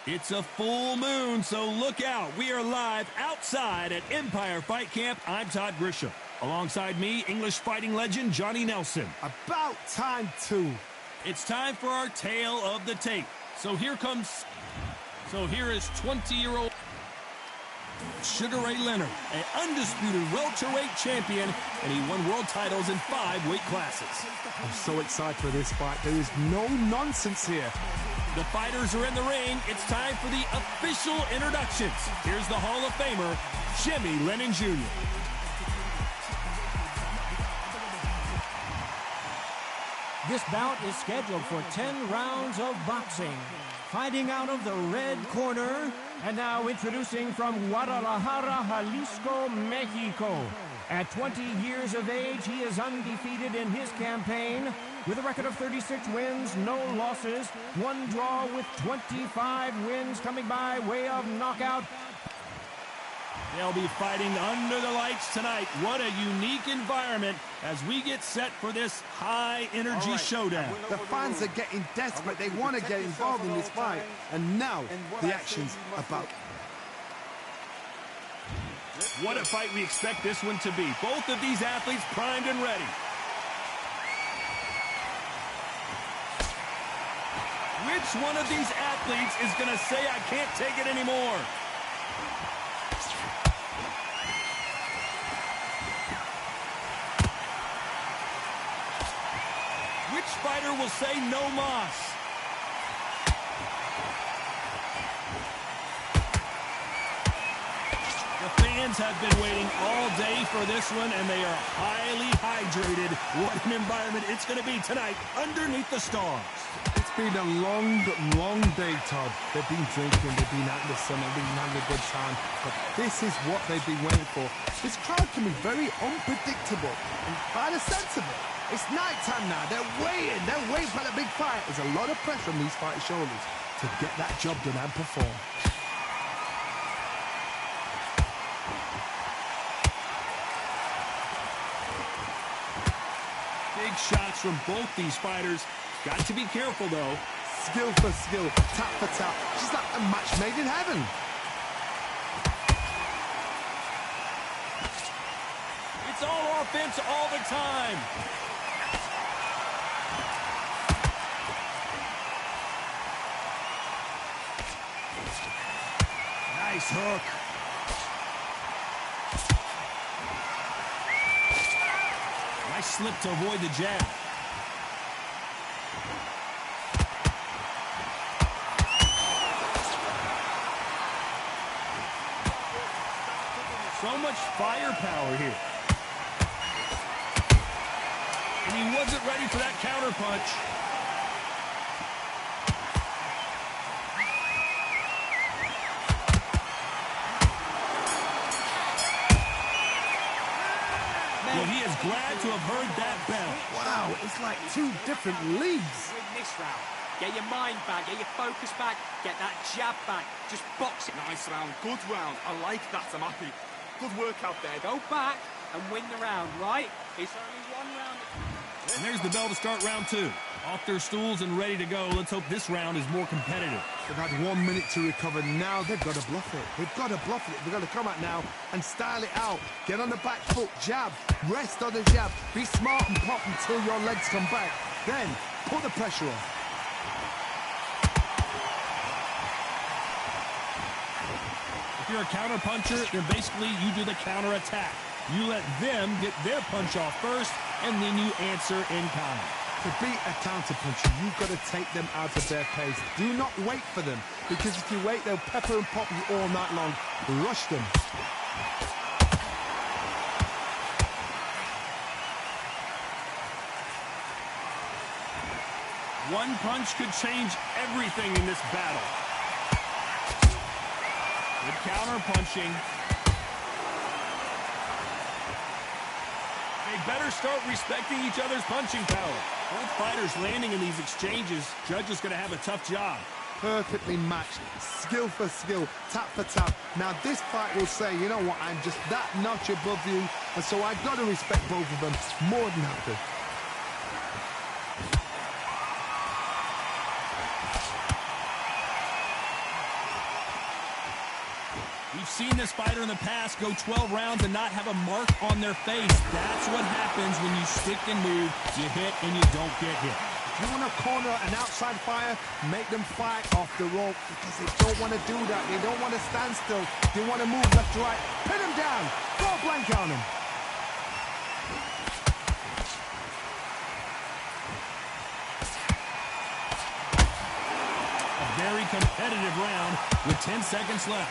It's a full moon, so look out. We are live outside at Empire Fight Camp. I'm Todd Grisham. Alongside me, English fighting legend Johnny Nelson. About time, too. It's time for our tale of the tape. So here is 20-year-old Sugar Ray Leonard, an undisputed welterweight champion, and he won world titles in 5 weight classes. I'm so excited for this fight. There is no nonsense here. The fighters are in the ring. It's time for the official introductions. Here's the Hall of Famer, Jimmy Lennon Jr. This bout is scheduled for 10 rounds of boxing. Fighting out of the red corner, and now introducing from Guadalajara, Jalisco, Mexico. At 20 years of age, he is undefeated in his campaign with a record of 36 wins, no losses, 1 draw with 25 wins coming by way of knockout. They'll be fighting under the lights tonight. What a unique environment as we get set for this high-energy showdown. The fans are getting desperate. They want to get involved in this fight. And now the action's about. What a fight we expect this one to be. Both of these athletes primed and ready. Which one of these athletes is going to say, I can't take it anymore? Which fighter will say no mas? The fans have been waiting all day for this one, and they are highly hydrated. What an environment it's going to be tonight underneath the stars. It's been a long, long day, Todd. They've been drinking, they've been out in the sun, they've been having a good time. But this is what they've been waiting for. This crowd can be very unpredictable. And by the sense of it, it's nighttime now. They're waiting for the big fight. There's a lot of pressure on these fighters' shoulders to get that job done and perform. Big shots from both these fighters. Got to be careful, though. Skill for skill, tap for tap. Just like a match made in heaven. It's all offense all the time. Nice hook. Nice slip to avoid the jab. So much firepower here. And he wasn't ready for that counter punch. Well, he is glad to have heard that bell. Wow, it's like 2 different leagues. Win this round. Get your mind back, get your focus back, get that jab back. Just box it. Nice round, good round. I like that, I'm happy. Good work out there. Go back and win the round, right? It's only 1 round. And there's the bell to start round 2. Off their stools and ready to go. Let's hope this round is more competitive. They've had 1 minute to recover. Now they've got to bluff it. They've got to bluff it. They've got to come out now and style it out. Get on the back foot, jab, rest on the jab. Be smart and pop until your legs come back. Then put the pressure on. If you're a counter puncher, then basically you do the counter attack. You let them get their punch off first, and then you answer in kind. To beat a counter puncher, you've got to take them out of their pace. Do not wait for them, because if you wait, they'll pepper and pop you all night long. Rush them. One punch could change everything in this battle. Good counter punching. They better start respecting each other's punching power. Both fighters landing in these exchanges. Judge is going to have a tough job. Perfectly matched, skill for skill, tap for tap. Now this fight will say, you know what, I'm just that notch above you, and so I've got to respect both of them more than happy. We've seen this fighter in the past go 12 rounds and not have a mark on their face. That's what happens when you stick and move. You hit and you don't get hit. If you want to corner an outside fire, make them fight off the rope because they don't want to do that. They don't want to stand still. They want to move left to right. Pin them down. Go blank on them. A very competitive round with 10 seconds left.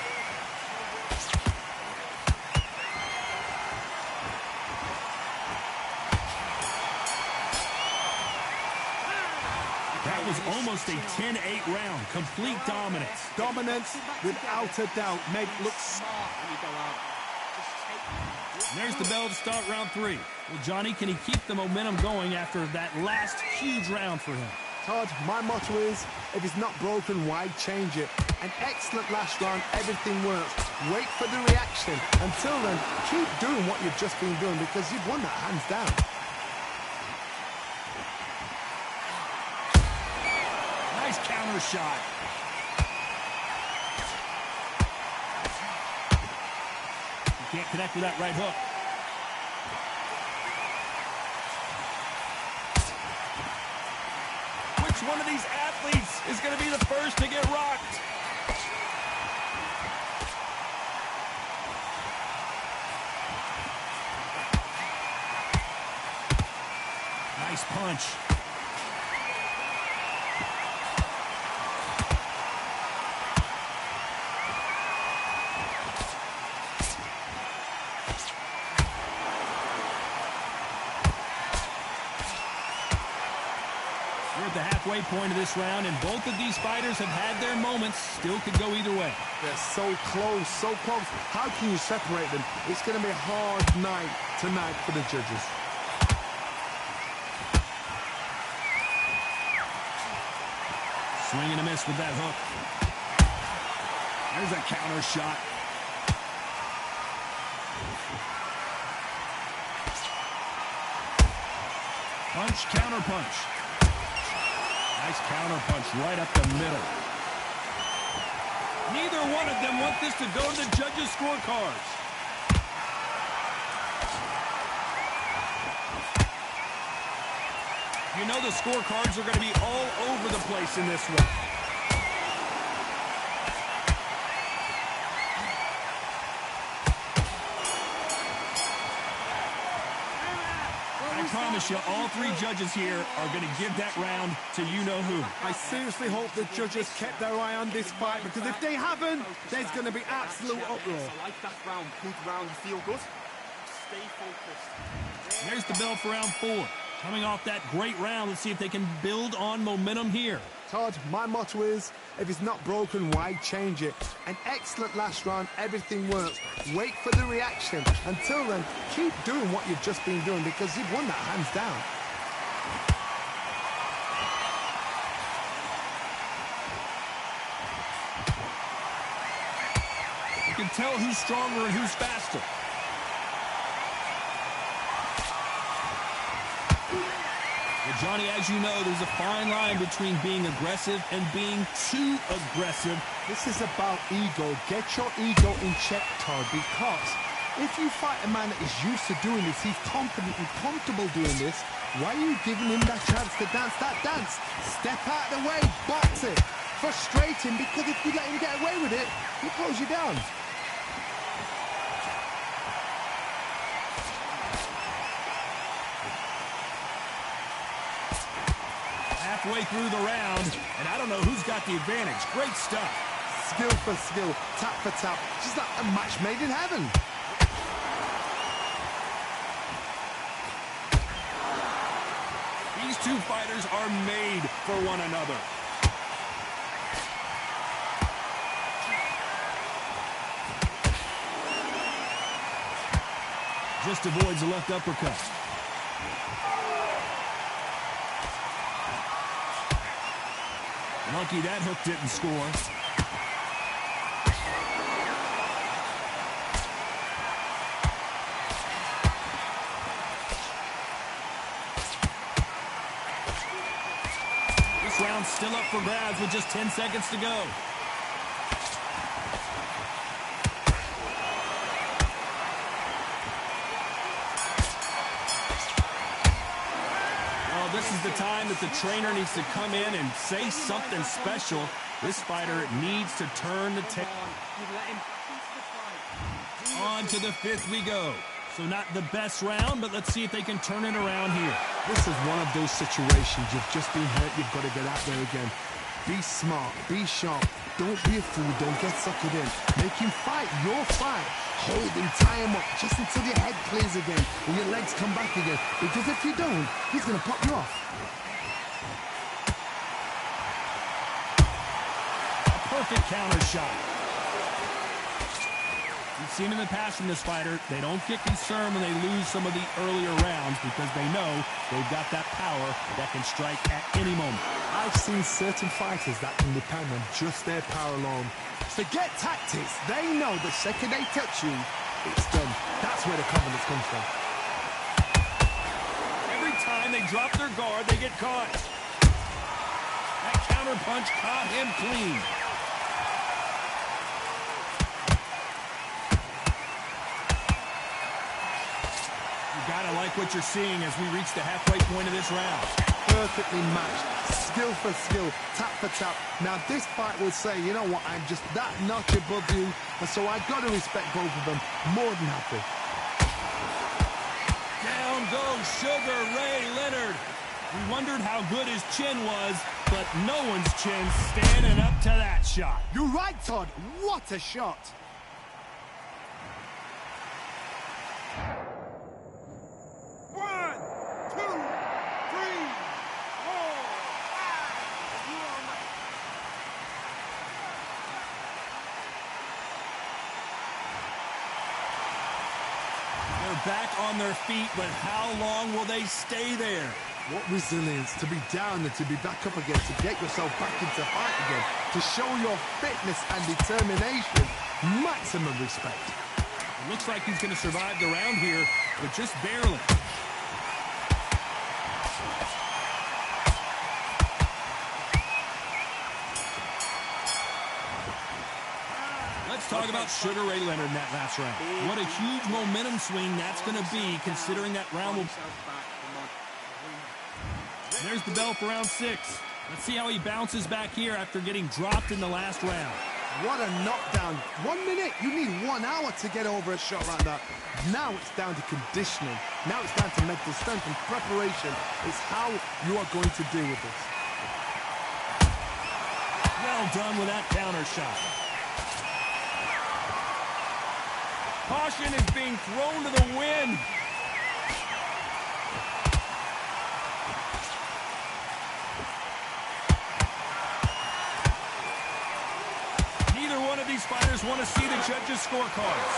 That was almost a 10-8 round. Complete dominance. Dominance, without a doubt, made it look Smart when you go out. Just take... And there's the bell to start round 3. Well, Johnny, can he keep the momentum going after that last huge round for him? Todd, my motto is, if it's not broken, why change it? An excellent last round, everything works. Wait for the reaction. Until then, keep doing what you've just been doing because you've won that hands down. Nice counter shot. You can't connect with that right hook. Which one of these athletes is going to be the first to get rocked? Nice punch. We're at the halfway point of this round, and both of these fighters have had their moments. Still could go either way. They're so close, so close. How can you separate them? It's going to be a hard night tonight for the judges. Swing and a miss with that hook. There's a counter shot. Punch, counter punch. Nice counter punch right up the middle. Neither one of them want this to go to the judges' scorecards. You know the scorecards are going to be all over the place in this one. I promise you, all three judges here are going to give that round to you-know-who. I seriously hope the judges kept their eye on this fight because if they haven't, there's going to be absolute uproar. I like that round. Good round. You feel good? Stay focused. There's the bell for round 4. Coming off that great round, let's see if they can build on momentum here. Todd, my motto is, if it's not broken, why change it? An excellent last round, everything works. Wait for the reaction. Until then, keep doing what you've just been doing because you've won that hands down. You can tell who's stronger and who's faster. Well, Johnny, as you know, there's a fine line between being aggressive and being too aggressive. This is about ego. Get your ego in check, Todd, because if you fight a man that is used to doing this, he's confident and comfortable doing this, why are you giving him that chance to dance that dance? Step out of the way, box it. Frustrate him, because if you let him get away with it, he'll close you down. Halfway through the round, and I don't know who's got the advantage. Great stuff. Skill for skill, tap for tap, just like a match made in heaven. These two fighters are made for one another. Just avoids a left uppercut. Lucky that hook didn't score. This round's still up for grabs with just 10 seconds to go. this is the time that the trainer needs to come in and say something special. This fighter needs to turn the tape. On to the fifth we go. So not the best round, but let's see if they can turn it around here. This is one of those situations. You've just been hurt. You've got to get out there again. Be smart. Be sharp. Don't be a fool. Don't get suckered in. Make him fight your fight. Hold him, tie him up, just until your head clears again and your legs come back again. Because if you don't, he's going to pop you off. A perfect counter shot. We've seen in the past from this fighter, they don't get concerned when they lose some of the earlier rounds because they know they've got that power that can strike at any moment. I've seen certain fighters that can depend on just their power alone. Forget tactics. They know the second they touch you, it's done. That's where the confidence comes from. Every time they drop their guard, they get caught. That counter punch caught him clean. You gotta like what you're seeing as we reach the halfway point of this round. Perfectly matched. Skill for skill, tap for tap. Now this fight will say, you know what, I'm just that notch above you, and so I got to respect both of them. More than happy. Down goes Sugar Ray Leonard. We wondered how good his chin was, but no one's chin standing up to that shot. You're right, Todd. What a shot. Back on their feet, but how long will they stay there? What resilience to be down and to be back up again, to get yourself back into fight again, to show your fitness and determination. Maximum respect. It looks like he's going to survive the round here, but just barely. Let's talk about Sugar Ray Leonard in that last round. What a huge momentum swing that's going to be, considering that round will... There's the bell for round 6. Let's see how he bounces back here after getting dropped in the last round. What a knockdown. 1 minute, you need 1 hour to get over a shot like that. Now it's down to conditioning. Now it's down to mental strength and preparation. It's how you are going to deal with this. Well done with that counter shot. Caution is being thrown to the wind. Neither one of these fighters want to see the judges' scorecards.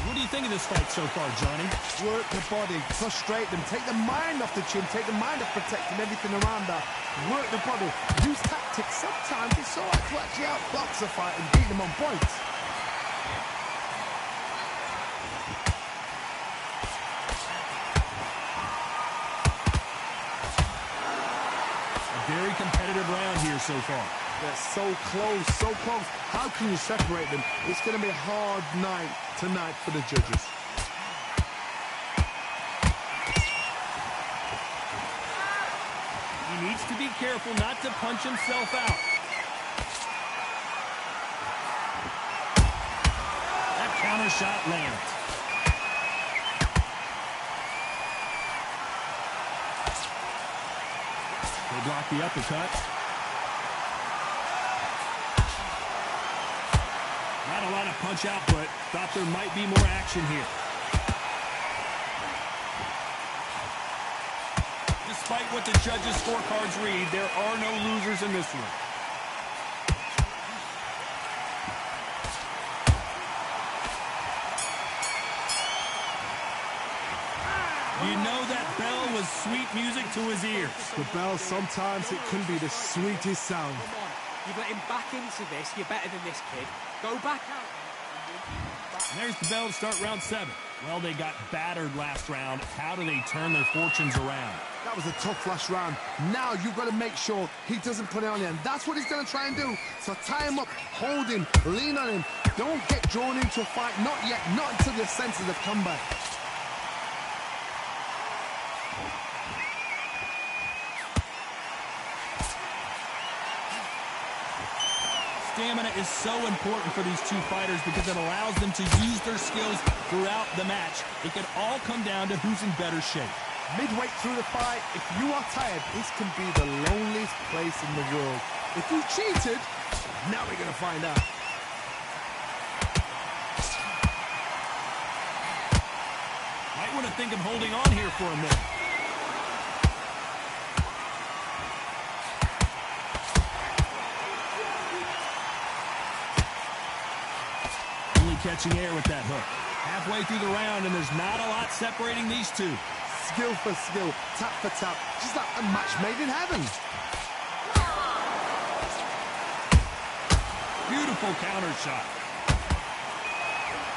What do you think of this fight so far, Johnny? Work the body, frustrate them, take the mind off the chin, take the mind off protecting everything around that. Work the body, use tactics. Sometimes it's all right to actually outbox a fight and beat them on points. A very competitive round here so far. They're so close, so close. How can you separate them? It's going to be a hard night tonight for the judges. He needs to be careful not to punch himself out. That counter shot lands. They block the uppercut. Not a lot of punch output. Thought there might be more action here. Despite what the judges' scorecards read, there are no losers in this one. You know that bell was sweet music to his ears. The bell, sometimes it can be the sweetest sound. Come on. You've let him back into this. You're better than this kid. Go back out. And there's the bell to start round 7. Well, they got battered last round. How do they turn their fortunes around? That That was a tough last round. Now you've got to make sure he doesn't put it on you, and that's what he's going to try and do. So tie him up, hold him, lean on him. Don't get drawn into a fight. Not yet, not until your senses have come back. Stamina is so important for these two fighters because it allows them to use their skills throughout the match. It can all come down to who's in better shape. Midway through the fight, if you are tired, this can be the loneliest place in the world. If you cheated, now we're going to find out. Might want to think of holding on here for a minute. Only catching air with that hook. Halfway through the round, and there's not a lot separating these two. Skill for skill, tap for tap, just like a match made in heaven. Beautiful counter shot.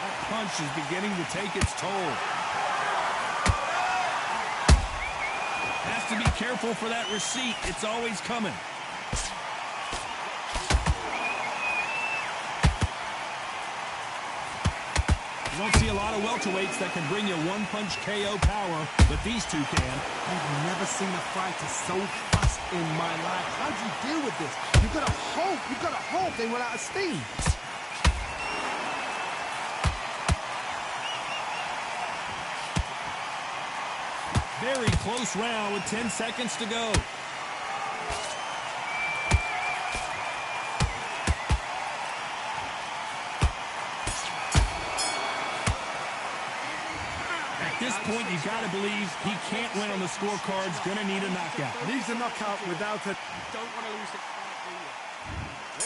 That punch is beginning to take its toll. Has to be careful for that receipt. It's always coming. You don't see a lot of welterweights that can bring you one-punch KO power, but these two can. I've never seen a fighter so fast in my life. How do you deal with this? You've got to hope they run out of steam. Very close round with 10 seconds to go. At this point, you got to believe he can't win on the scorecards. Going to need a knockout. Needs a knockout without a... Don't want to lose the fight, do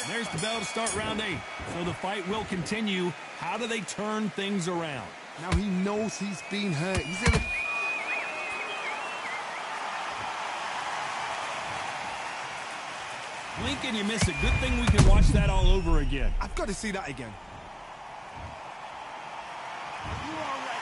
you? There's the bell to start round 8. So the fight will continue. How do they turn things around? Now he knows he's been hurt. He's in a... Blink and you miss it. Good thing we can watch that all over again. I've got to see that again. You are ready.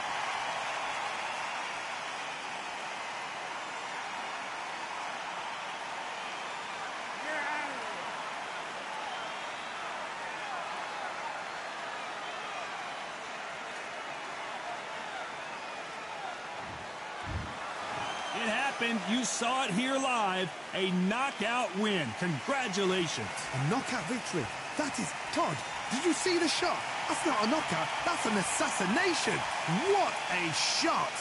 It happened. You saw it here live. A knockout win. Congratulations. A knockout victory. That is... Todd, did you see the shot? That's not a knockout. That's an assassination. What a shot.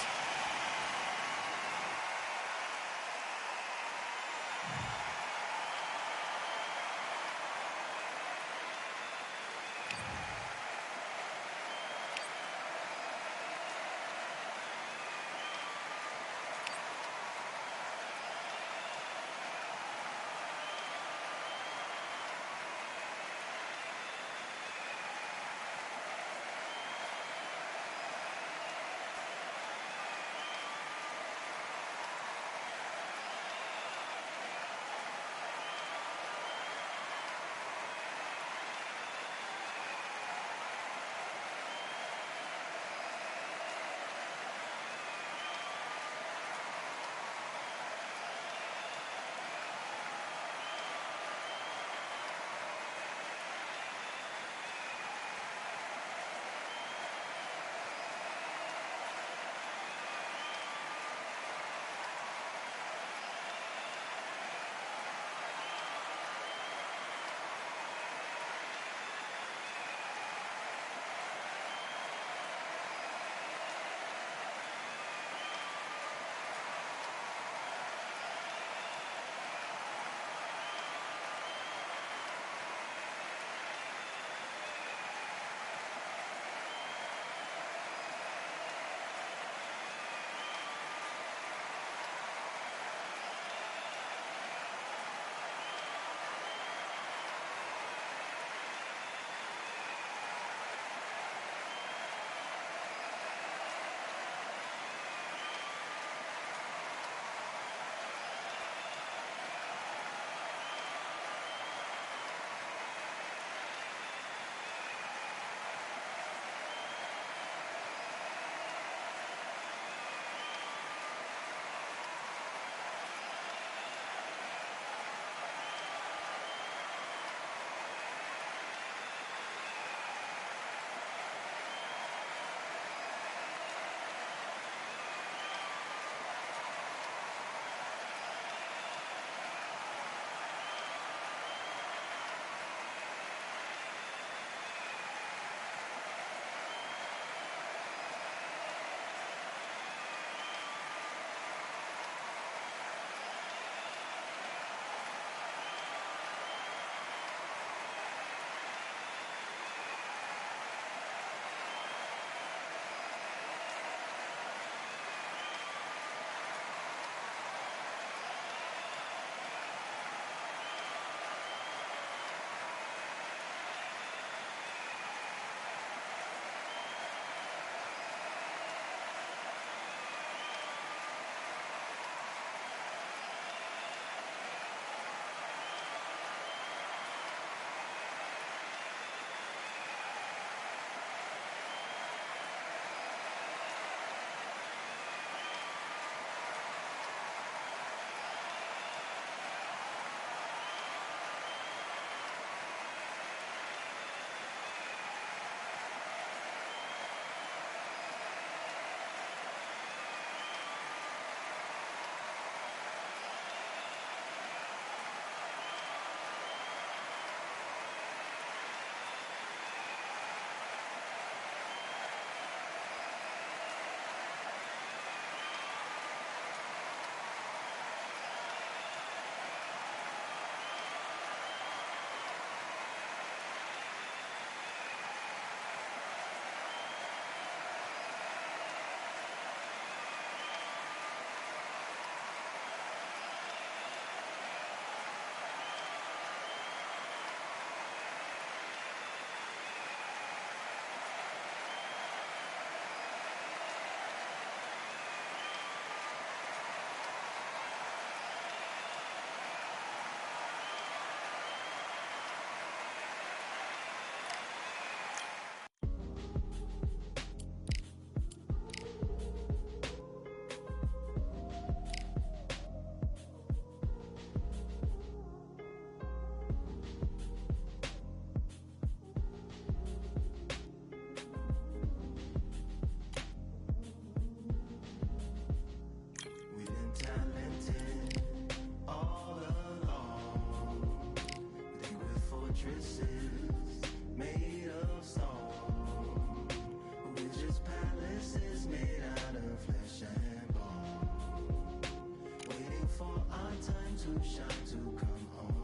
shine to come home.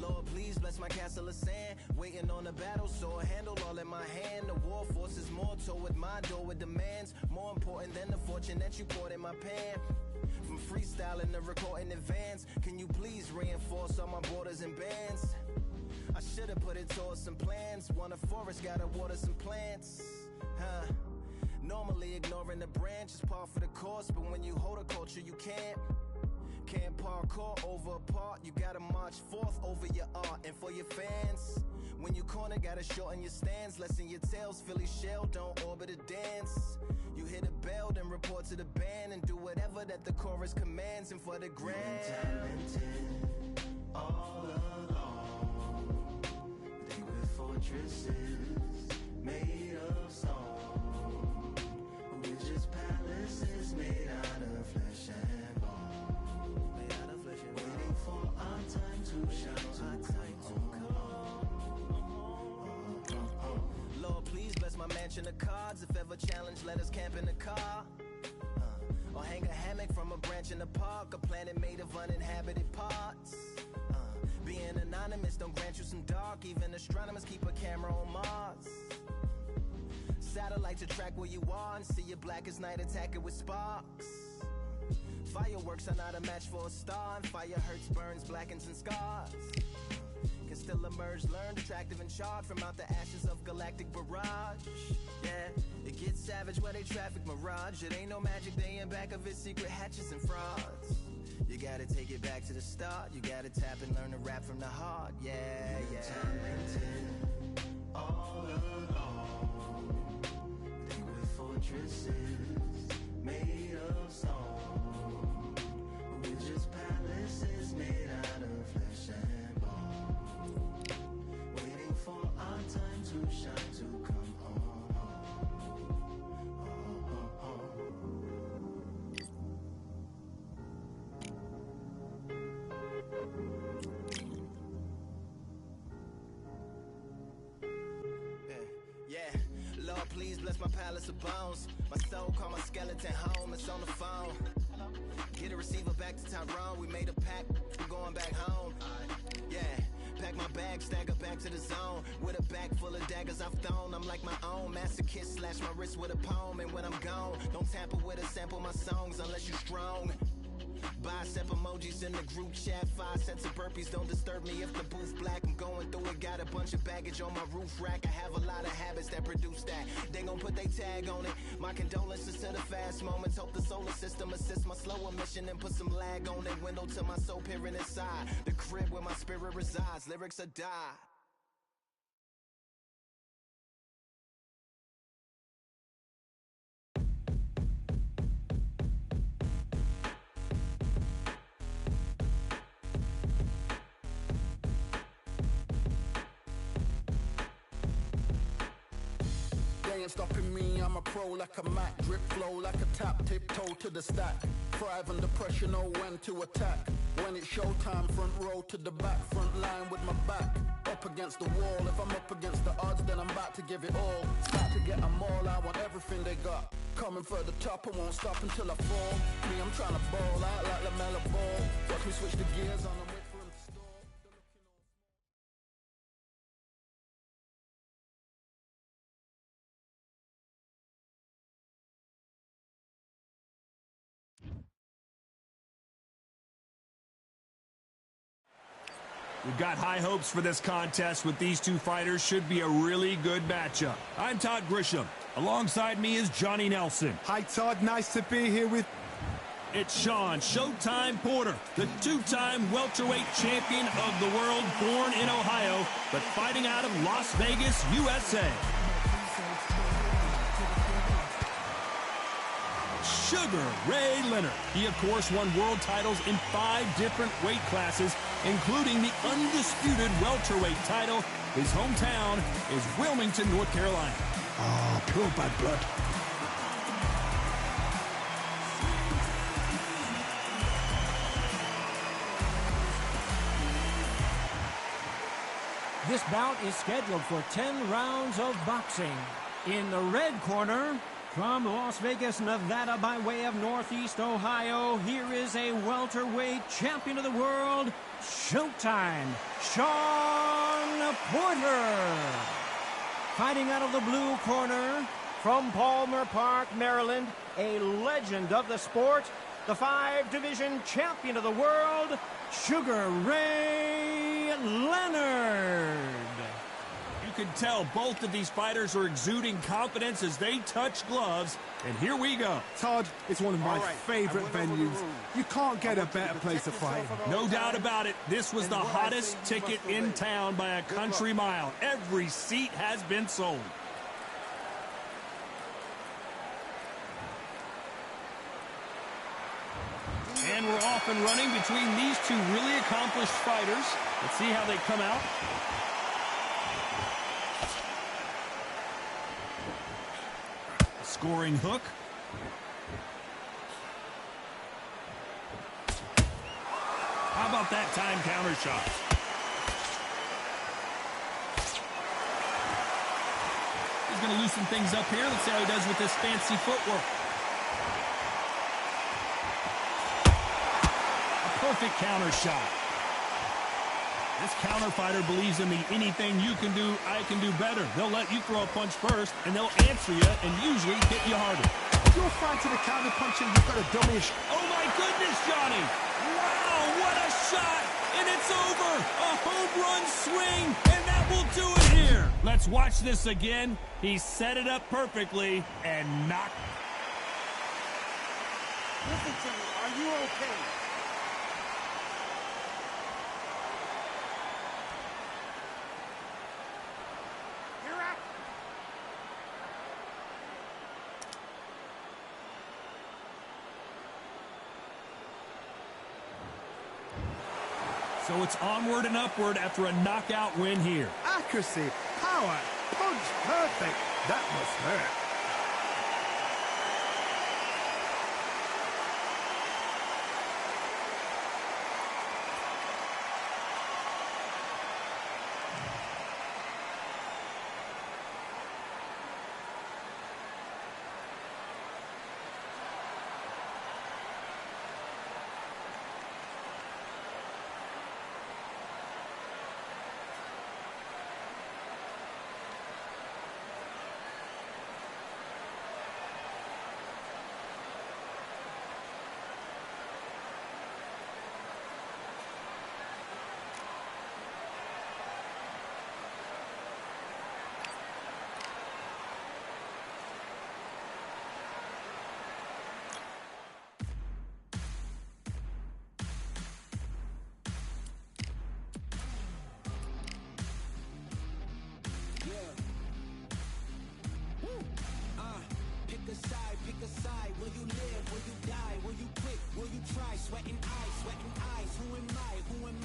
Lord, please bless my castle of sand. Waiting on the battle, so a handle all in my hand. The war force is more toward my door with demands. More important than the fortune that you poured in my pan. From freestyling to recording advance, can you please reinforce all my borders and bands? I should've put it towards some plans. Want a forest, gotta water some plants. Normally ignoring the branch is par for the course, but when you hold a culture you can't parkour over a part. You gotta march forth over your art. And for your fans, when you corner, gotta shorten your stance. Lessen your tails, Philly shell, don't orbit a dance. You hit a bell, then report to the band and do whatever that the chorus commands. And for the grand, talented all along. Think we're fortresses made of stone, but we're just palaces made out of flesh and bone. Waiting for our time to shine, Lord, please bless my mansion of cards. If ever challenged, let us camp in the car. Or hang a hammock from a branch in the park. A planet made of uninhabited parts. Being anonymous don't grant you some dark. Even astronomers keep a camera on Mars. Satellite to track where you are and see you black as night, attack it with sparks. Fireworks are not a match for a star, and fire hurts, burns, blackens, and scars. Can still emerge, learned, attractive, and charged from out the ashes of galactic barrage. Yeah, it gets savage where they traffic mirage. It ain't no magic day in back of its secret hatches and frauds. You gotta take it back to the start. You gotta tap and learn to rap from the heart. Yeah, yeah. Talented all along. Think we're fortresses made of stone, but we're just palaces made out of flesh and bone. Waiting for our time to shine, to come home. Lord, please bless my palace of bones. My soul call my skeleton home. It's on the phone. Get a receiver back to Tyrone. We made a pact, we're going back home. Yeah, pack my bag, stagger back to the zone. With a bag full of daggers I've thrown. I'm like my own masochist, slash my wrist with a poem. And when I'm gone, don't tamper with a sample my songs unless you're strong. Bicep emojis in the group chat. 5 sets of burpees, don't disturb me if the booth black. I'm going through it, got a bunch of baggage on my roof rack. I have a lot of habits that produce that. They gon' put they tag on it. My condolences to the fast moments. Hope the solar system assists my slower mission and put some lag on it. Window to my soul peering inside the crib where my spirit resides. Lyrics are die. Ain't stopping me, I'm a pro like a Mac. Drip flow like a tap, tiptoe to the stack. Thrive under pressure, know when to attack. When it's showtime, front row to the back. Front line with my back up against the wall. If I'm up against the odds, then I'm about to give it all. Start to get them all, I want everything they got. Coming for the top, I won't stop until I fall. Me, I'm trying to ball out like LaMelo Ball. Watch me switch the gears on them, wait for them to stall. We've got high hopes for this contest with these two fighters. Should be a really good matchup. I'm Todd Grisham. Alongside me is Johnny Nelson. Hi, Todd. Nice to be here with... It's Sean Showtime Porter, the two-time welterweight champion of the world, born in Ohio, but fighting out of Las Vegas, USA. Sugar Ray Leonard. He, of course, won world titles in 5 different weight classes, including the undisputed welterweight title. His hometown is Wilmington, North Carolina. Oh, pure bad blood. This bout is scheduled for 10 rounds of boxing. In the red corner, From Las Vegas, Nevada, by way of Northeast Ohio, here is a welterweight champion of the world, Showtime, Shawn Porter. Fighting out of the blue corner, from Palmer Park, Maryland, a legend of the sport, the 5-division champion of the world, Sugar Ray Leonard. You can tell both of these fighters are exuding confidence as they touch gloves. And here we go. Todd, it's one of my favorite venues. You can't get a better place to fight. No doubt about it. This was the hottest ticket in town by a country mile. Every seat has been sold. And we're off and running between these two really accomplished fighters. Let's see how they come out. Scoring hook. How about that time counter shot? He's going to loosen things up here. Let's see how he does with this fancy footwork. A perfect counter shot. This counter fighter believes in the anything you can do, I can do better. They'll let you throw a punch first, and they'll answer you and usually hit you harder. If you're fighting a counter puncher, you've got a dummy. Oh, my goodness, Johnny. Wow, what a shot. And it's over. A home run swing, and that will do it here. Let's watch this again. He set it up perfectly and knocked. Listen to me. Are you okay? So it's onward and upward after a knockout win here. Accuracy, power, punch, perfect. That must hurt. Pick a side. Will you live? Will you die? Will you quit? Will you try? Sweating eyes. Who am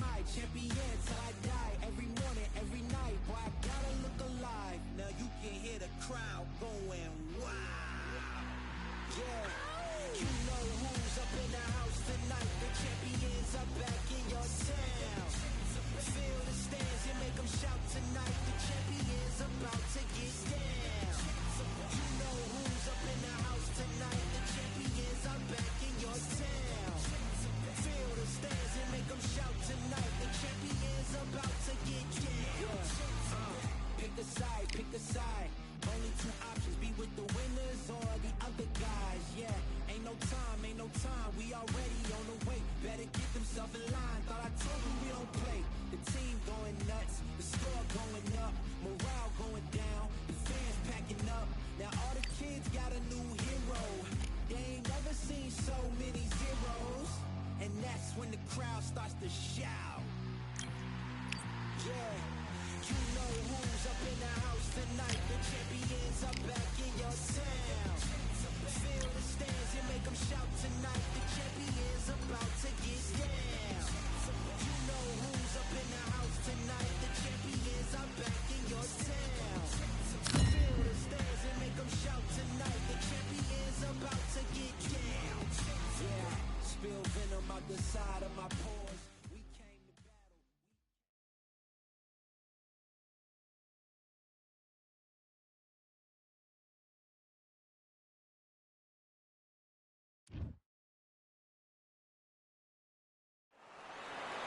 I? Champion till I die. Every morning, every night. Boy, I gotta look alive. Now you can hear the crowd going wow. Yeah. You know who's up in the house tonight. The champions are back in your town. Feel the stands and make them shout tonight. The champions about to get down. You know who's up in the house tonight. The champions are back in your town. Feel the stands and make them shout tonight. The champions about to get down. Pick a side. Only two options, be with the winners or the other guys. Yeah, ain't no time. We already on the way. Better get themselves in line. Thought I told you we don't play. The team going nuts, the score going up, morale going down, the fans packing up. Now all the kids got a new hero. They ain't never seen so many zeros. And that's when the crowd starts to shout. Yeah, you know who's up in the house tonight. The champions are back in your town. Feel the stands and make them shout tonight. The champions about to get down. You know who's up in the house tonight. The champions are back in your town. Feel the stands and make them shout tonight. The champions about to get down. Yeah, spill venom out the side of my pores.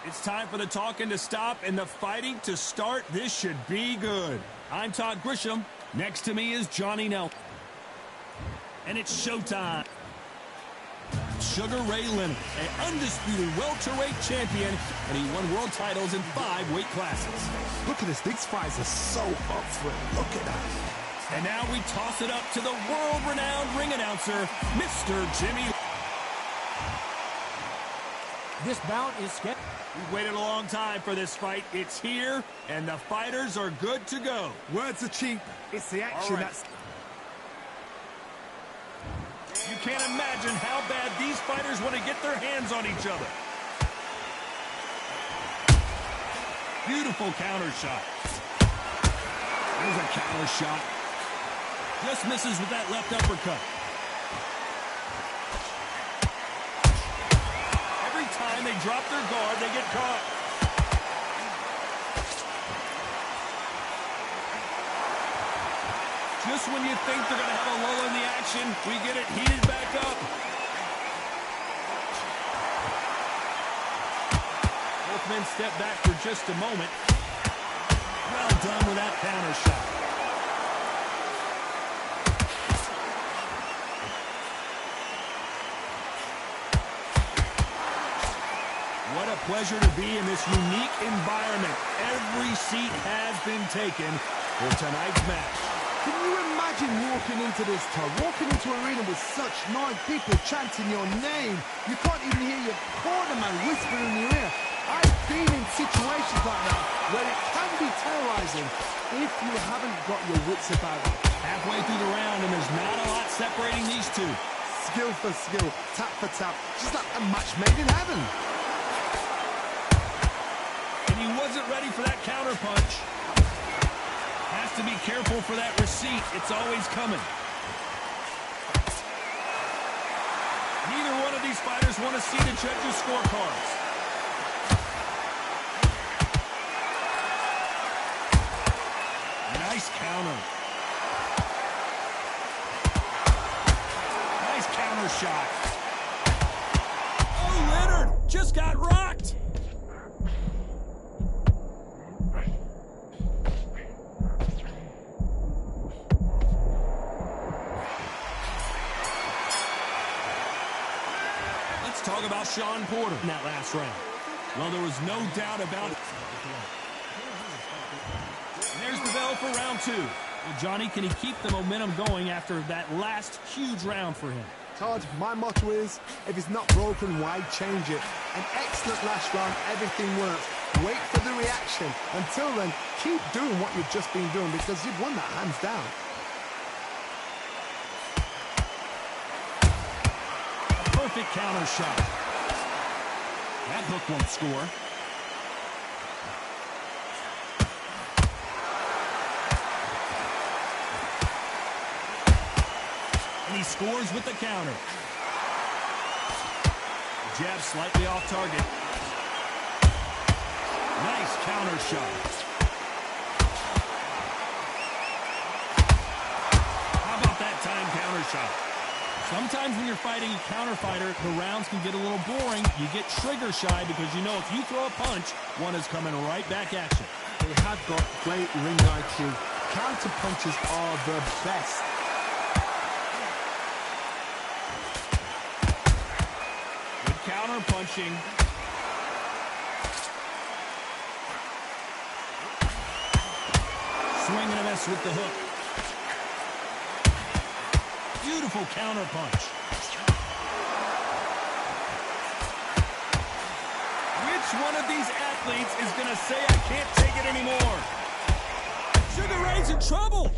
It's time for the talking to stop and the fighting to start. This should be good. I'm Todd Grisham. Next to me is Johnny Nelson. And it's showtime. Sugar Ray Leonard, an undisputed welterweight champion, and he won world titles in 5 weight classes. Look at this. These fights are so up for it. Look at that. And now we toss it up to the world-renowned ring announcer, Mr. Jimmy. This bout is scheduled. We've waited a long time for this fight. It's here, and the fighters are good to go. Words are cheap. It's the action that's... You can't imagine how bad these fighters want to get their hands on each other. Beautiful counter shot. There's a counter shot. Just misses with that left uppercut. Every time they drop their guard, they get caught. Just when you think they're going to have a lull in the action, we get it heated back up. Both men step back for just a moment. Well done with that counter shot. What a pleasure to be in this unique environment. Every seat has been taken for tonight's match. Can you imagine walking into this, Todd? Walking into an arena with such noise, people chanting your name. You can't even hear your cornerman whispering in your ear. I've been in situations like that where it can be terrorizing if you haven't got your wits about you. Halfway through the round, and there's not a lot separating these two. Skill for skill, tap for tap, just like a match made in heaven. And he wasn't ready for that counter punch. Has to be careful for that receipt. It's always coming. Neither one of these fighters want to see the judges' scorecards. Nice counter. Nice counter shot. Oh, Leonard just got rocked. Talk about Shawn Porter in that last round. Well, there was no doubt about it. There's the bell for round 2. Well, Johnny, can he keep the momentum going after that last huge round for him? Todd, my motto is, if it's not broken, why change it? An excellent last round, everything works. Wait for the reaction. Until then, keep doing what you've just been doing because you've won that hands down. Perfect counter shot. That hook won't score. And he scores with the counter. Jab slightly off target. Nice counter shot. How about that time counter shot? Sometimes when you're fighting a counter fighter, the rounds can get a little boring. You get trigger shy because you know if you throw a punch, one is coming right back at you. They have got great ring IQ. Counter punches are the best. Good counter punching. Swing and a miss with the hook. Beautiful counter punch. Which one of these athletes is going to say, I can't take it anymore? Sugar Ray's in trouble.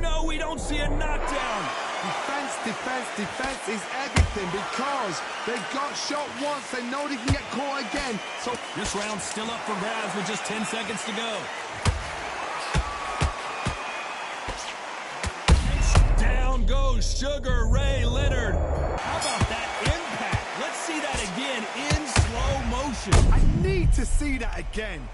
No, we don't see a knockdown. Defense, defense, defense is everything because they got shot once. They know they can get caught again. So this round's still up for grabs with just 10 seconds to go. Down goes Sugar Ray Leonard. How about that impact? Let's see that again in slow motion. I need to see that again.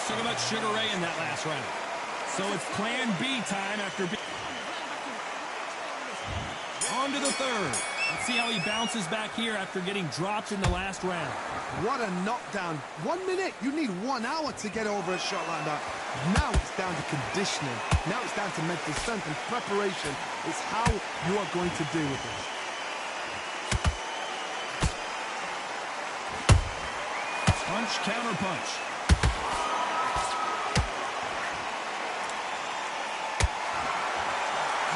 took much Sugar Ray in that last round. So it's plan B time after on to the third. Let's see how he bounces back here after getting dropped in the last round. What a knockdown. 1 minute, you need 1 hour to get over a shot like that. Now it's down to conditioning. Now it's down to mental strength and preparation. It's how you are going to deal with this. Punch, counter punch.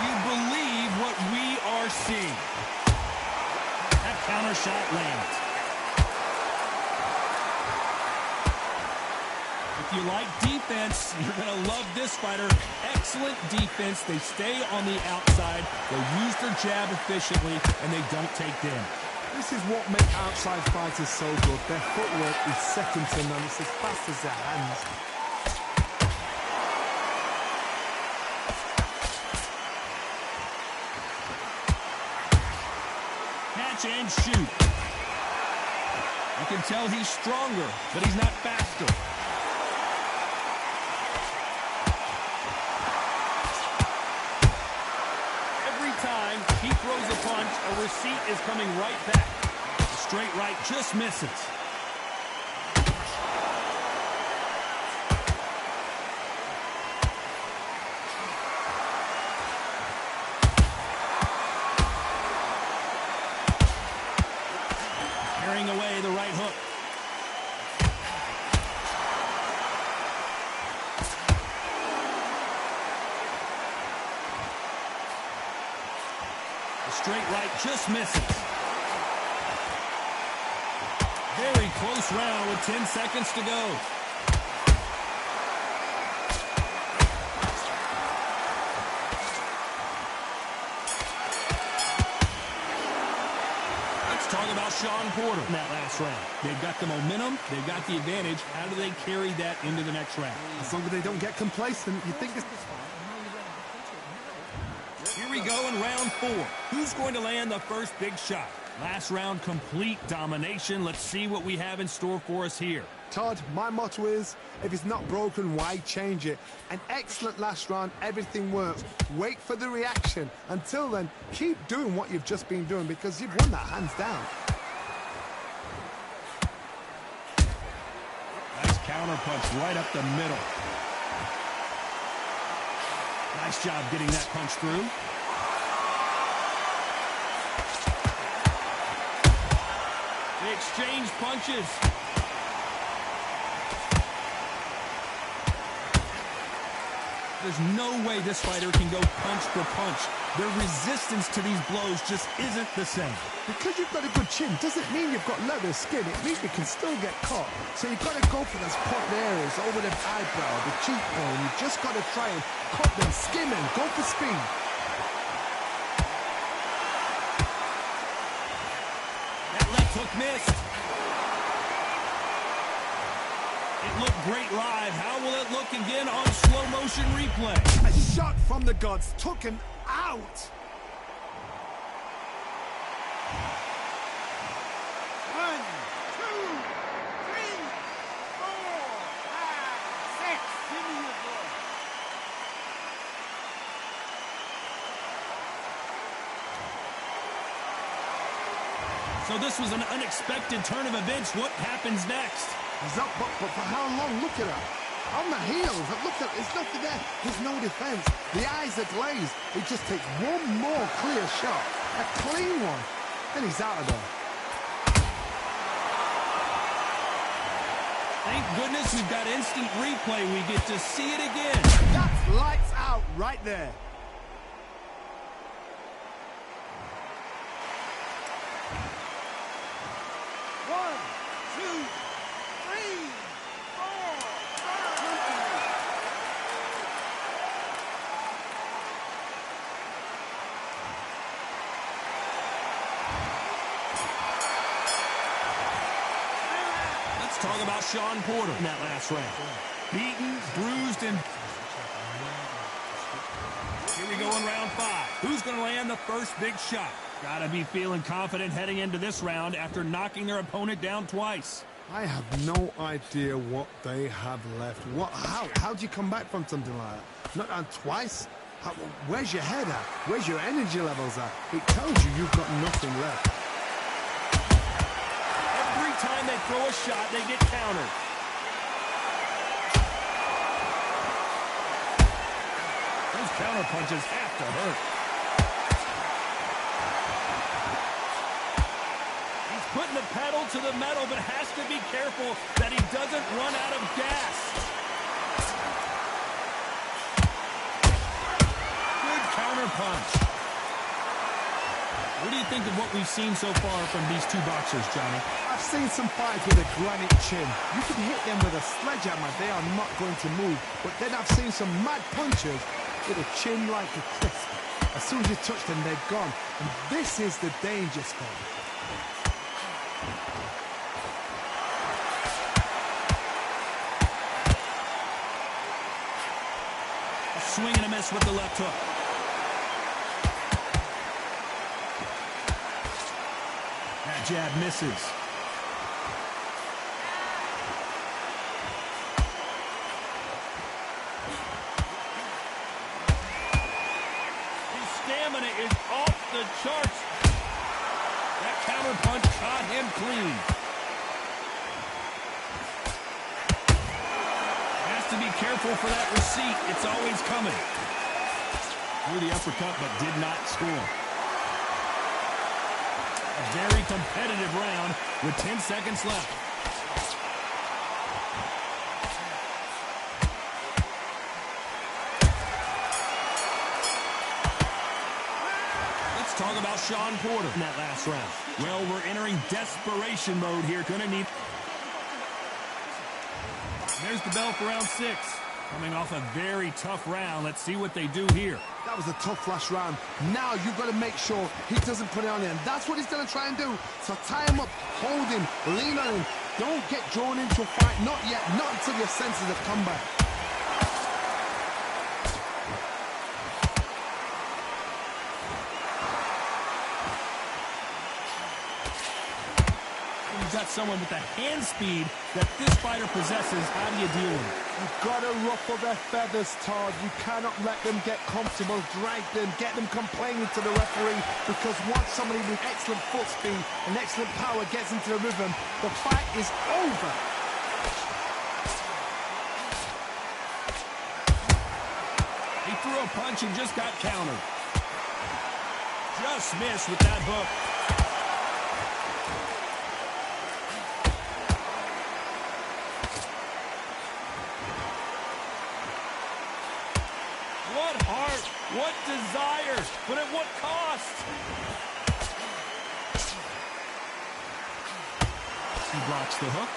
You believe what we are seeing. That counter shot lands. If you like defense, you're going to love this fighter. Excellent defense. They stay on the outside. They use their jab efficiently, and they don't take damage. This is what makes outside fighters so good. Their footwork is second to none. It's as fast as their hands. Catch and shoot. You can tell he's stronger, but he's not faster. Every time he throws a punch, a receipt is coming right back. The straight right just misses. Carrying away the right hook. The straight right just misses. Very close round with 10 seconds to go. Talk about Shawn Porter in that last round. They've got the momentum. They've got the advantage. How do they carry that into the next round? As long as they don't get complacent, you think it's... Here we go in round 4. Who's going to land the first big shot? Last round, complete domination. Let's see what we have in store for us here. Todd, my motto is, if it's not broken, why change it? An excellent last round, everything works. Wait for the reaction. Until then, keep doing what you've just been doing because you've won that hands down. Nice counter punch right up the middle. Nice job getting that punch through. They exchange punches. There's no way this fighter can go punch for punch. Their resistance to these blows just isn't the same. Because you've got a good chin doesn't mean you've got leather skin. It means you can still get caught. So you've got to go for those popped areas over the eyebrow, the cheekbone. You've just got to try and cut them, skim them, go for speed. That left hook missed. It looked great live. How will it look again on slow motion replay? A shot from the gods took him out. 1, 2, 3, 4, 5, 6. Give me your ball. So this was an unexpected turn of events. What happens next? He's up, but for how long? Look at that. On the heels, look at, there's nothing there. There's no defense. The eyes are glazed. He just takes one more clear shot, a clean one, and he's out of there. Thank goodness we've got instant replay. We get to see it again. That's lights out right there. Talk about Shawn Porter in that last round. Beaten, bruised, and... Here we go in round 5. Who's going to land the first big shot? Gotta be feeling confident heading into this round after knocking their opponent down twice. I have no idea what they have left. How do you come back from something like that? Not down twice? Where's your head at? Where's your energy levels at? It tells you you've got nothing left. Every time they throw a shot, they get countered. Those counter punches have to hurt. He's putting the pedal to the metal, but has to be careful that he doesn't run out of gas. Good counter punch. What do you think of what we've seen so far from these two boxers, Johnny? I've seen some fighters with a granite chin. You can hit them with a sledgehammer, they are not going to move. But then I've seen some mad punchers with a chin like a crisp. As soon as you touch them, they're gone. And this is the danger spot. A swing and a miss with the left hook. That jab misses. Is off the charts. That counter punch caught him clean. Has to be careful for that receipt. It's always coming. Threw the uppercut, but did not score. A very competitive round with 10 seconds left. Talk about Shawn Porter in that last round. Well, we're entering desperation mode here. Gonna need... There's the bell for round 6. Coming off a very tough round. Let's see what they do here. That was a tough last round. Now you've got to make sure he doesn't put it on him. That's what he's going to try and do. So tie him up, hold him, lean on him. Don't get drawn into a fight. Not yet. Not until your senses have come back. Got someone with the hand speed that this fighter possesses. How do you deal with it? You've got to ruffle their feathers, Todd. You cannot let them get comfortable, drag them, get them complaining to the referee, because once somebody with excellent foot speed and excellent power gets into the rhythm, the fight is over. He threw a punch and just got countered. Just missed with that hook. What heart, what desire, but at what cost? He blocks the hook.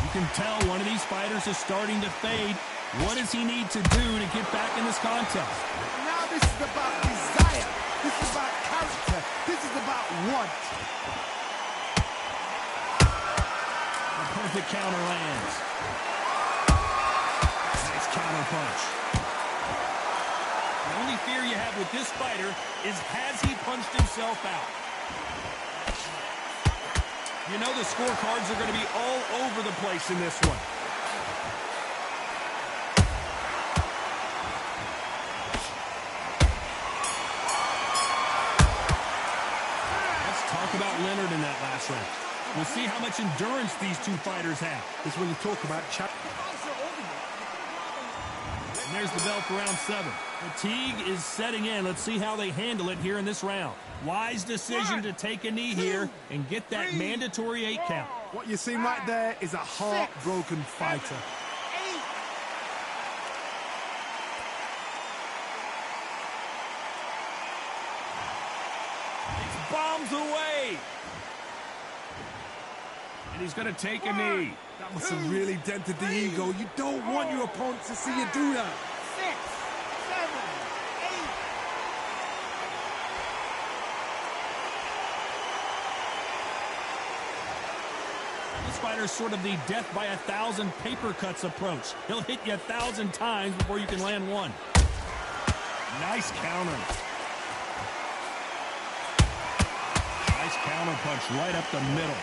You can tell one of these fighters is starting to fade. What does he need to do to get back in this contest? Now this is about desire. This is about character. This is about want. The counter lands. Nice counter punch. The only fear you have with this fighter is, has he punched himself out? You know the scorecards are going to be all over the place in this one. Let's talk about Leonard in that last round. We'll see how much endurance these two fighters have. This is when you talk about chat. And there's the bell for round 7. Fatigue is setting in. Let's see how they handle it here in this round. Wise decision to take a knee here and get that mandatory 8 count. What you're seeing right there is a heartbroken fighter. It's bombs away. And he's going to take a knee. That must have really dented the ego. You don't want your opponent to see you do that. 6, 7, 8. This fighter's sort of the death by 1,000 paper cuts approach. He'll hit you 1,000 times before you can land one. Nice counter. Nice counter punch right up the middle.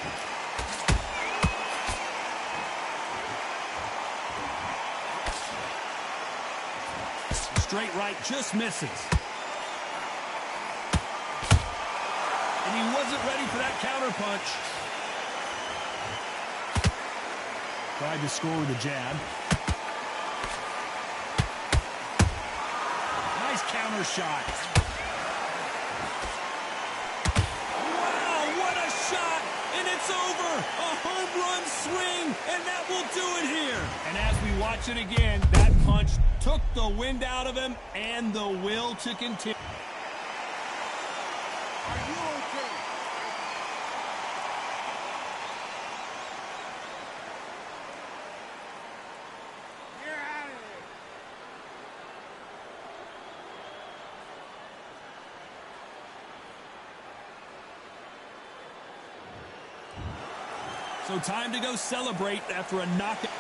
Straight right just misses. And he wasn't ready for that counter punch. Tried to score with a jab. Nice counter shot. Wow, what a shot! And it's over! A home run swing, and that will do it here. And as we watch it again, that punch took the wind out of him and the will to continue. Are you okay? You're out of here. So time to go celebrate after a knockout.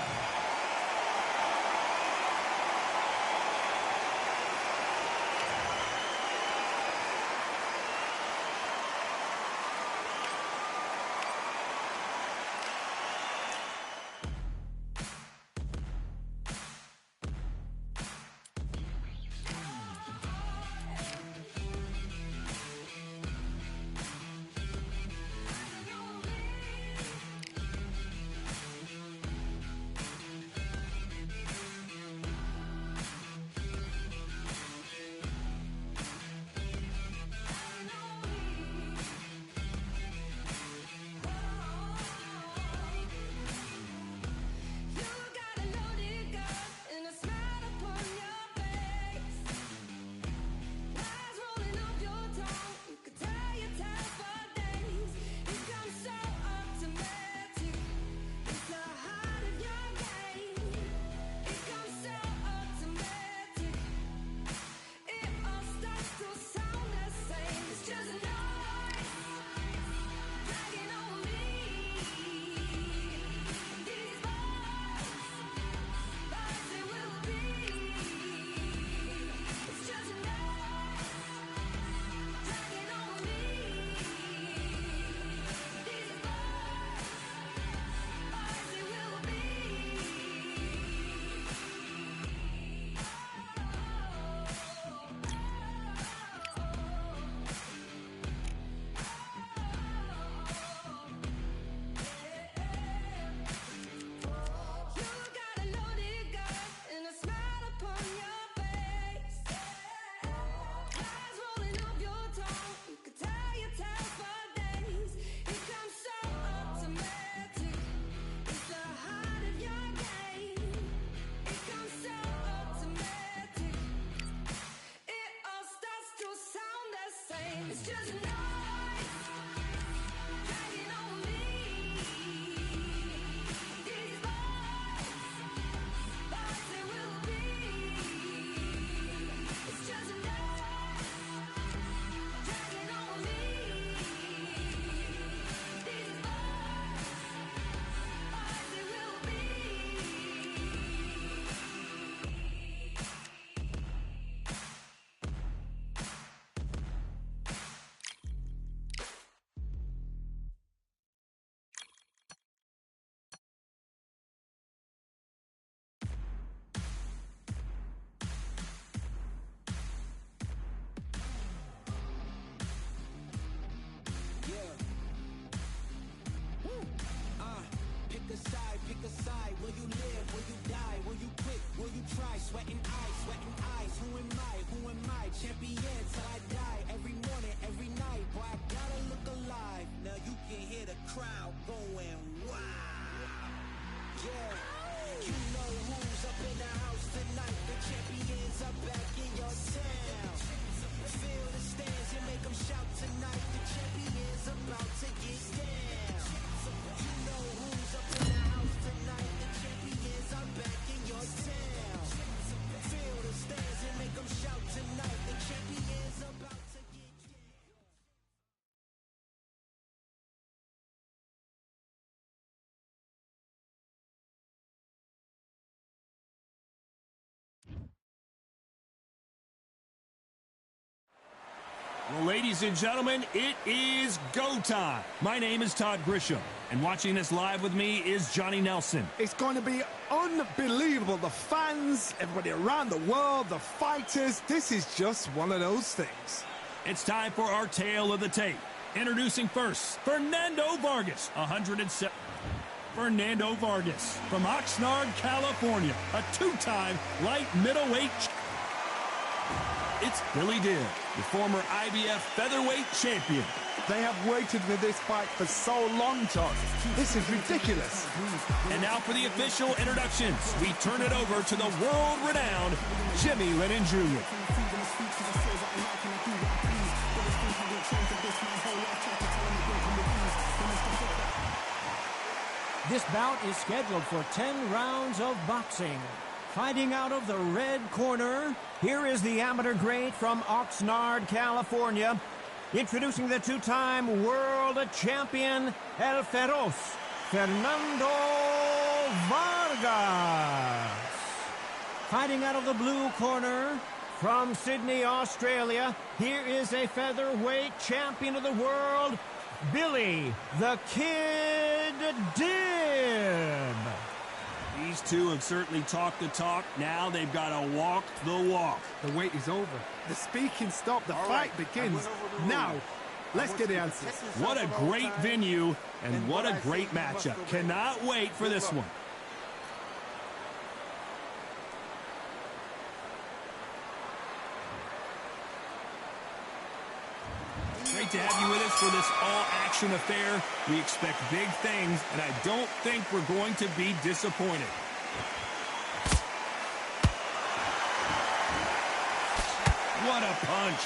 Well, ladies and gentlemen, it is go time. My name is Todd Grisham, and watching this live with me is Johnny Nelson. It's going to be unbelievable. The fans, everybody around the world, the fighters. This is just one of those things. It's time for our tale of the tape. Introducing first, Fernando Vargas, 107. Fernando Vargas from Oxnard, California, a two-time light middleweight. It's Billy Dibb, the former IBF featherweight champion. They have waited for this fight for so long, Todd. This is ridiculous. And now for the official introductions. We turn it over to the world-renowned Jimmy Lennon Jr. This bout is scheduled for 10 rounds of boxing. Fighting out of the red corner, here is the amateur great from Oxnard, California, introducing the two-time world champion, El Feroz, Fernando Vargas. Fighting out of the blue corner, from Sydney, Australia, here is a featherweight champion of the world, Billy the Kid Dibb. These two have certainly talked the talk. Now they've got to walk the walk. The wait is over. The speaking stopped. The fight begins. Now, let's get the answers. What a great venue and what a great matchup. Cannot wait for this one. Great to have you with us for this all-action affair. We expect big things, and I don't think we're going to be disappointed. What a punch.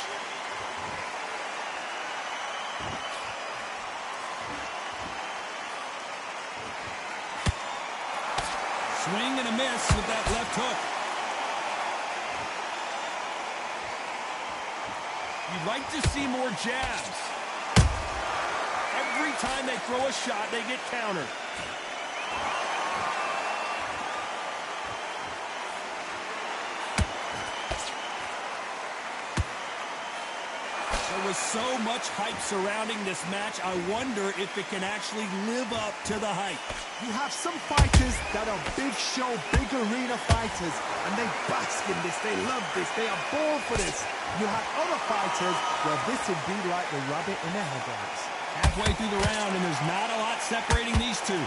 Swing and a miss with that left hook. You'd like to see more jabs. Every time they throw a shot, they get countered. There was so much hype surrounding this match, I wonder if it can actually live up to the hype. You have some fighters that are big show, big arena fighters, and they bask in this, they love this, they are born for this. You have other fighters where this would be like the rabbit in the headlights. Halfway through the round, and there's not a lot separating these two.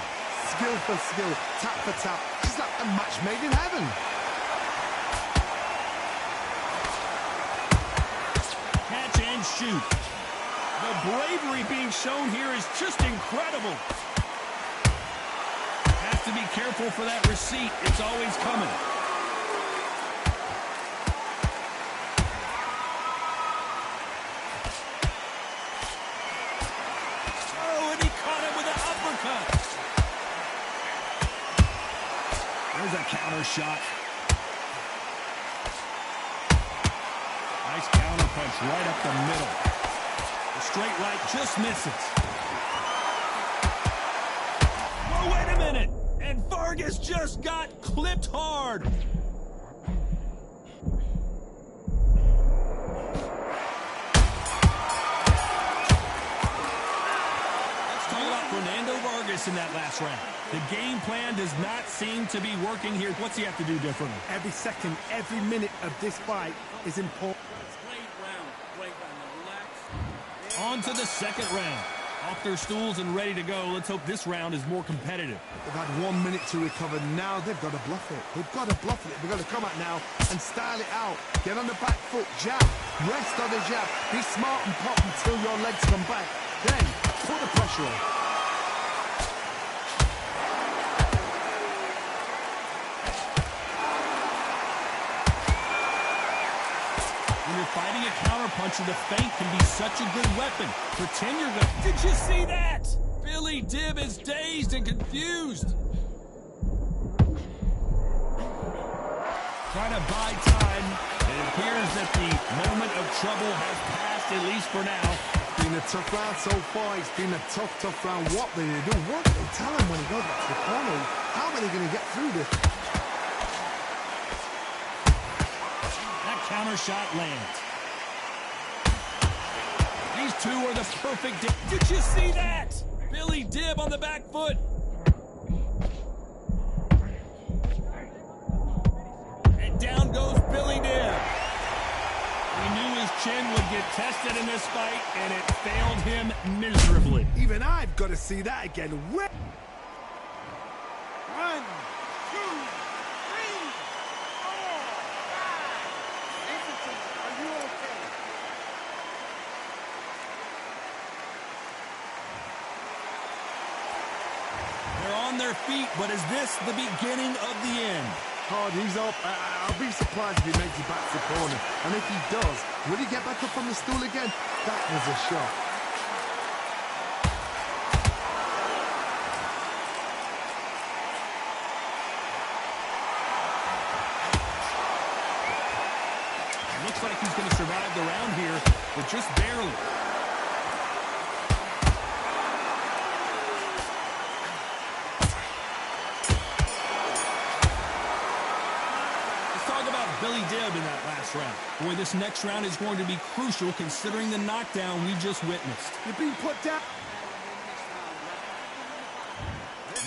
Skill for skill, tap for tap, just like a match made in heaven. Catch and shoot. The bravery being shown here is just incredible. Have to be careful for that receipt. It's always coming. Oh, and he caught him with an uppercut. There's a counter shot. Nice counter punch right up the middle. The straight right just misses. Oh, wait a minute. And Vargas just got clipped hard. Let's talk about Fernando Vargas in that last round. The game plan does not seem to be working here. What's he have to do differently? Every second, every minute of this fight is important. On to the second round. Off their stools and ready to go. Let's hope this round is more competitive. They've had 1 minute to recover. Now they've got to bluff it. They've got to bluff it. They've got to come out now and style it out. Get on the back foot, jab. Rest on the jab. Be smart and pop until your legs come back. Then put the pressure on. When you're fighting a counterpuncher, the feint can be such a good weapon. Pretend you're good. Did you see that? Billy Dibb is dazed and confused. Trying to buy time. It appears that the moment of trouble has passed, at least for now. It's been a tough round so far. It's been a tough round. What do they do? What do they tell him when he goes back to the corner? How are they going to get through this? That counter shot lands. These two are the perfect... Did you see that? Billy Dibb on the back foot. And down goes Billy Dibb. We knew his chin would get tested in this fight, and it failed him miserably. Even I've got to see that again. 1, 2, 3, 4, 5. Anderson, are you okay? They're on their feet, but is this the beginning of the end? Hard, he's up. I'll be surprised if he makes it back to the corner. And if he does, will he get back up on the stool again? That was a shot. Looks like he's going to survive the round here, but just barely. Billy Dibb in that last round. Boy, this next round is going to be crucial considering the knockdown we just witnessed. You're being put down.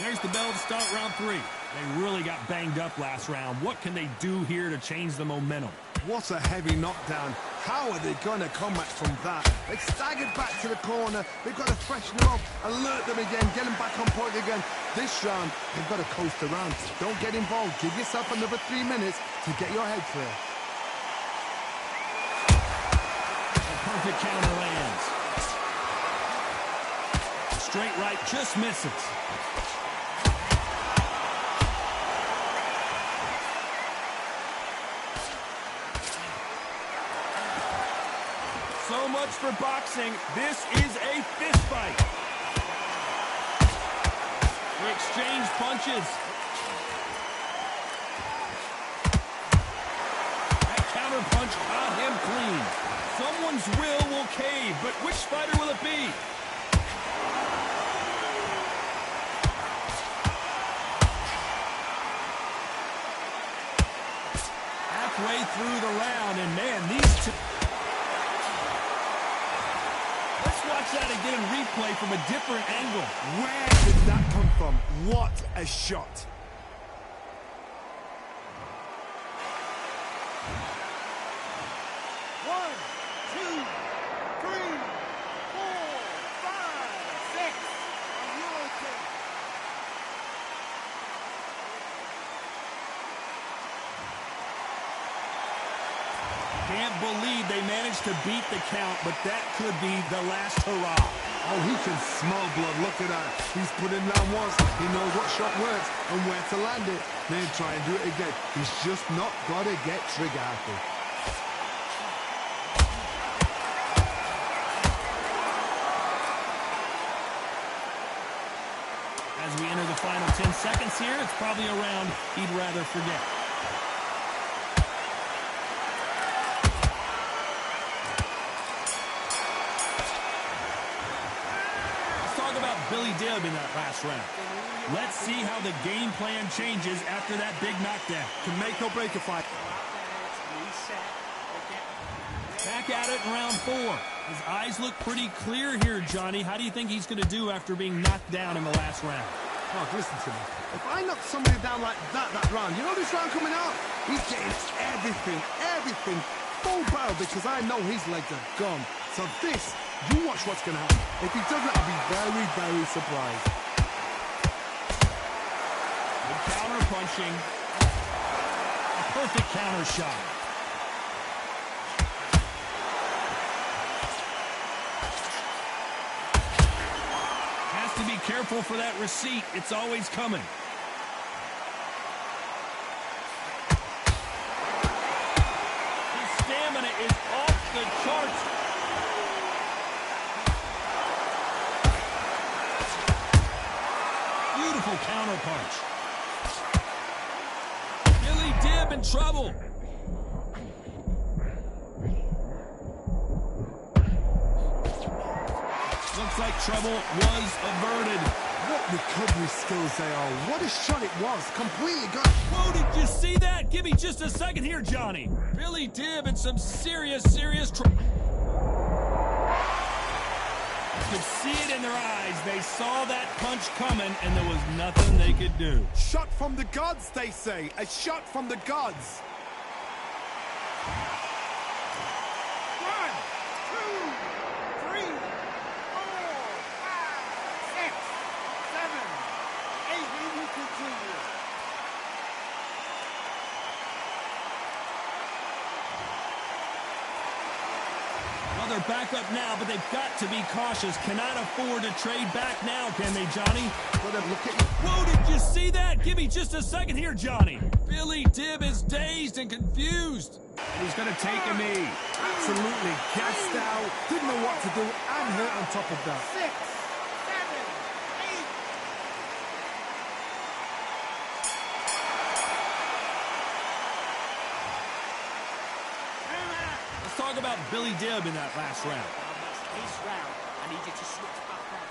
There's the bell to start round 3. They really got banged up last round. What can they do here to change the momentum? What a heavy knockdown. How are they going to come back from that? They staggered back to the corner. They've got to freshen them up, alert them again, get them back on point again. This round, they've got to coast around. Don't get involved. Give yourself another 3 minutes to get your head clear. A perfect counter lands. Straight right just misses. So much for boxing. This is a fist fight. They exchange punches. That counter punch caught him clean. Someone's will cave, but which fighter will it be? Halfway through the round, and man, these two... Watch that again in replay from a different angle. Where did that come from? What a shot. One, two, 3, 4, 5, 6. Are you okay? Can't believe they managed to beat the count, but that could be the last hurrah. Oh, he can smell blood. Look at that. He's put him down once. He knows what shot works and where to land it. Then try and do it again. He's just not got to get trigger happy. As we enter the final 10 seconds here, it's probably a round he'd rather forget. Billy Dibb in that last round. Let's see how the game plan changes after that big knockdown. Can make or break a fight. Back at it in round 4. His eyes look pretty clear here, Johnny. How do you think he's going to do after being knocked down in the last round? Oh, listen to me. If I knock somebody down like that round, you know this round coming out? He's getting everything full barrel because I know his legs are gone. So this, you watch what's going to happen. If he doesn't, I'll be very, very surprised. Good counter punching. A perfect counter shot. Has to be careful for that receipt. It's always coming. His stamina is off the charts. Beautiful counter punch. Billy Dibb in trouble. Looks like trouble was averted. What recovery skills they are. What a shot it was. Completely got... Whoa, did you see that? Give me just a second here, Johnny. Billy Dibb in some serious trouble. could see it in their eyes. They saw that punch coming, and there was nothing they could do. Shot from the gods, they say. A shot from the gods. 1, 2, 3, 4, 5, 6, 7, 8. We will continue. Well, they're back up now, but they've got to be cautious. Cannot afford to trade back now, can they, Johnny? Well, then look at you. Whoa, did you see that? Give me just a second here, Johnny. Billy Dibb is dazed and confused. And he's going to take a knee. Absolutely gassed out. Didn't know what to do and hurt on top of that. 6, 7, 8. Let's talk about Billy Dibb in that last round. That's his round. I need you to switch back on.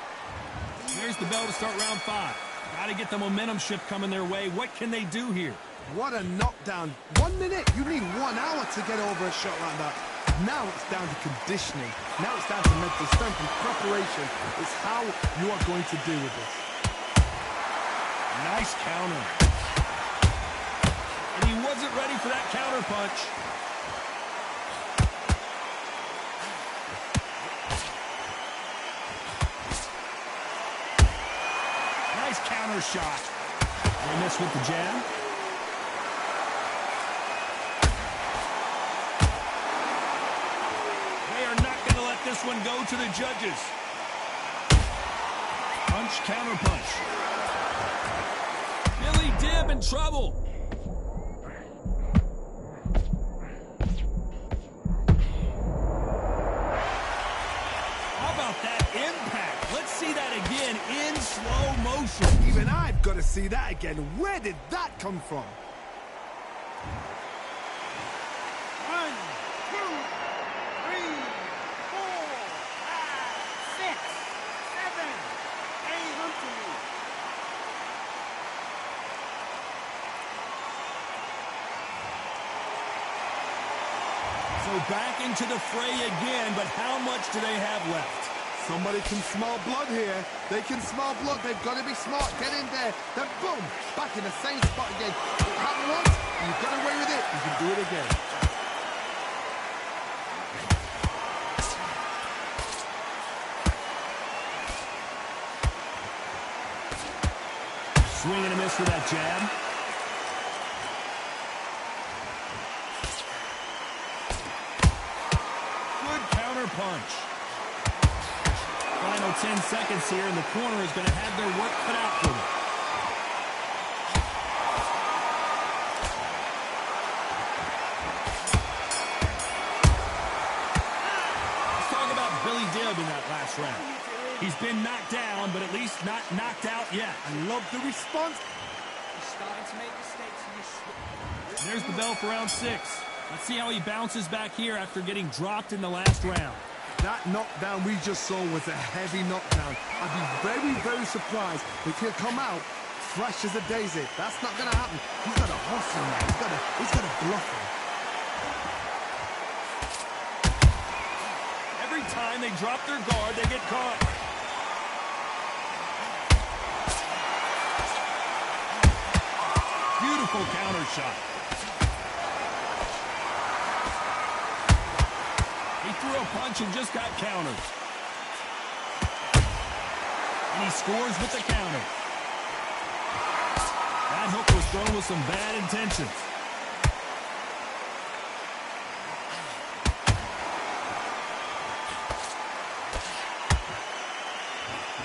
There's the bell to start round 5. Got to get the momentum shift coming their way. What can they do here? What a knockdown. 1 minute. You need 1 hour to get over a shot like that. Now it's down to conditioning. Now it's down to mental strength and preparation. It's how you are going to deal with this. Nice counter. And he wasn't ready for that counter punch. Nice counter shot. They miss with the jab. They are not going to let this one go to the judges. Punch, counter punch. Billy Dibb in trouble. How about that impact? Let's see that again in slow motion. Even I've got to see that again. Where did that come from? 1, 2, 3, 4, 5, 6, 7, 8. Come to me. So back into the fray again, but how much do they have left? Somebody can smell blood here. They can smell blood. They've got to be smart. Get in there. Then boom, back in the same spot again. It happened once. You got away with it. You can do it again. Swing and a miss for that jab. Good counter punch. Final 10 seconds here, and the corner is going to have their work cut out for them. Let's talk about Billy Dibb in that last round. He's been knocked down, but at least not knocked out yet. I love the response. You're starting to make mistakes and you're There's the bell for round 6. Let's see how he bounces back here after getting dropped in the last round. That knockdown we just saw was a heavy knockdown. I'd be very, very surprised if he'll come out fresh as a daisy. That's not going to happen. He's got a hustle now. He's got a bluff him. Every time they drop their guard, they get caught. Beautiful counter shot. He threw a punch and just got countered. And he scores with the counter. That hook was thrown with some bad intentions.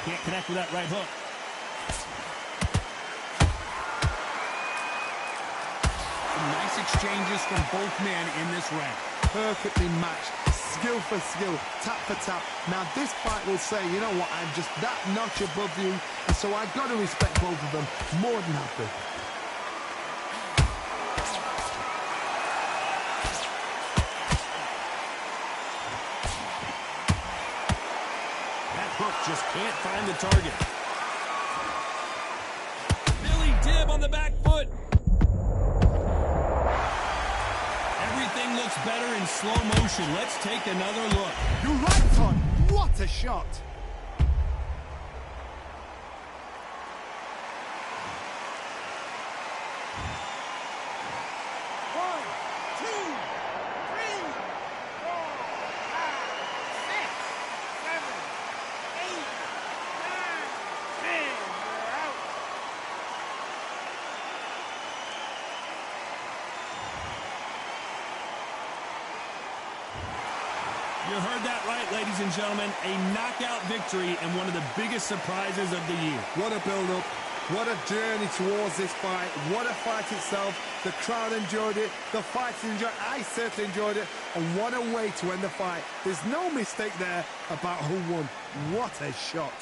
Can't connect with that right hook. Some nice exchanges from both men in this round. Perfectly matched. Skill for skill, tap for tap. Now this fight will say, you know what, I'm just that notch above you, and so I've got to respect both of them more than happy. That hook just can't find the target. Billy Dibb on the back foot. Everything looks better in slow motion. Let's take another look. You're right, Todd. What a shot. You heard that right, ladies and gentlemen. A knockout victory and one of the biggest surprises of the year. What a build-up. What a journey towards this fight. What a fight itself. The crowd enjoyed it. The fighters enjoyed it. I certainly enjoyed it. And what a way to end the fight. There's no mistake there about who won. What a shot.